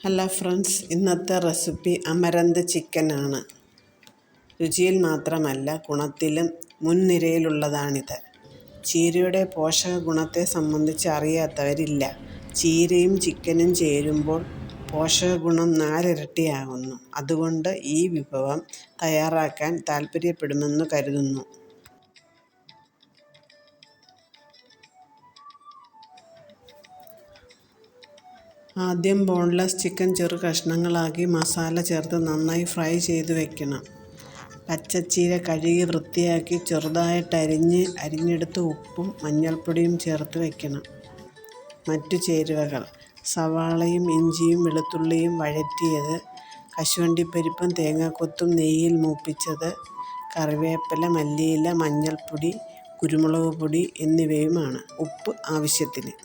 Hello friends, ഇന്നത്തെ recipe amaranth ചിക്കനാണ്. രുചിയിൽ മാത്രമല്ല ഗുണത്തിലും മുൻനിരയിലുള്ളതാണിത്. ചീരയുടെ പോഷക ഗുണത്തെ സംബന്ധിച്ച് അറിയാത്തവരില്ല. ചീരയും ചിക്കനും ചേരുമ്പോൾ പോഷകഗുണം 4 ഇരട്ടിയാകുന്നു. അതുകൊണ്ട് ഈ വിഭവം തയ്യാറാക്കാൻ താല്പര്യപ്പെടുമെന്ന് കരുതുന്നു. ആദ്യം ബോൺലെസ് ചിക്കൻ ചെറു കഷ്ണങ്ങളാക്കി മസാല ചേർത്ത് നന്നായി ഫ്രൈ ചെയ്ത് വയ്ക്കണം. പച്ചച്ചീര കഴുകി വൃത്തിയാക്കി ചെറുതായിട്ട് അരിഞ്ഞെടുത്ത് ഉപ്പും മഞ്ഞൾപ്പൊടിയും ചേർത്ത് വയ്ക്കണം. മറ്റു ചേരുവകൾ: സവാളയും ഇഞ്ചിയും വെളുത്തുള്ളിയും വഴറ്റിയത്, കശുവണ്ടിപ്പരിപ്പും തേങ്ങാക്കൊത്തും നെയ്യിൽ മൂപ്പിച്ചത്, കറിവേപ്പില, മല്ലിയില, മഞ്ഞൾപ്പൊടി, കുരുമുളക് പൊടി എന്നിവയുമാണ്. ഉപ്പ് ആവശ്യത്തിന്.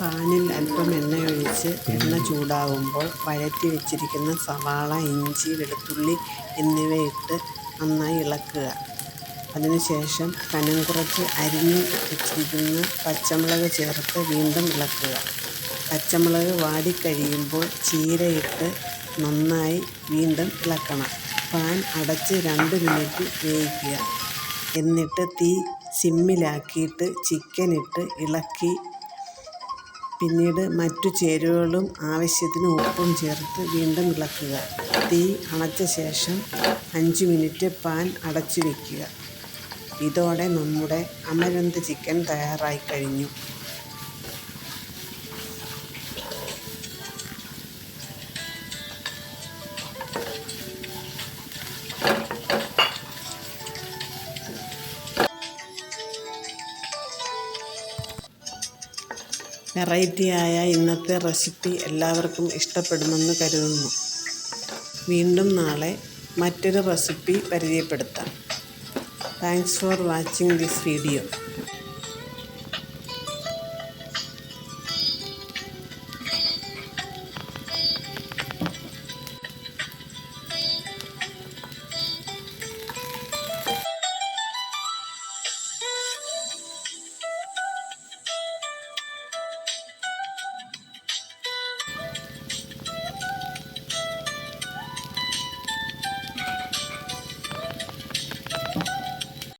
പാനിൽ അല്പം എണ്ണയൊഴിച്ച് എണ്ണ ചൂടാകുമ്പോൾ വഴറ്റി വെച്ചിരിക്കുന്ന സവാള, ഇഞ്ചി, വെളുത്തുള്ളി എന്നിവയിട്ട് നന്നായി ഇളക്കുക. അതിനുശേഷം കനം കുറച്ച് അരിഞ്ഞു വെച്ചിരിക്കുന്ന പച്ചമുളക് ചേർത്ത് വീണ്ടും ഇളക്കുക. പച്ചമുളക് വാടിക്കഴിയുമ്പോൾ ചീരയിട്ട് നന്നായി വീണ്ടും ഇളക്കണം. പാൻ അടച്ച് 2 മിനിറ്റ് വേവിക്കുക. എന്നിട്ട് തീ സിമ്മിലാക്കിയിട്ട് ചിക്കനിട്ട് ഇളക്കി പിന്നീട് മറ്റു ചേരുവകളും ആവശ്യത്തിന് ഉപ്പും ചേർത്ത് വീണ്ടും ഇളക്കുക. തീ അണച്ച ശേഷം 5 മിനിറ്റ് പാൻ അടച്ചു വയ്ക്കുക. ഇതോടെ നമ്മുടെ അമരന്ത് ചിക്കൻ തയ്യാറായിക്കഴിഞ്ഞു. വെറൈറ്റിയായ ഇന്നത്തെ റെസിപ്പി എല്ലാവർക്കും ഇഷ്ടപ്പെടുമെന്ന് കരുതുന്നു. വീണ്ടും നാളെ മറ്റൊരു റെസിപ്പി പരിചയപ്പെടുത്താം. Thanks for watching this video.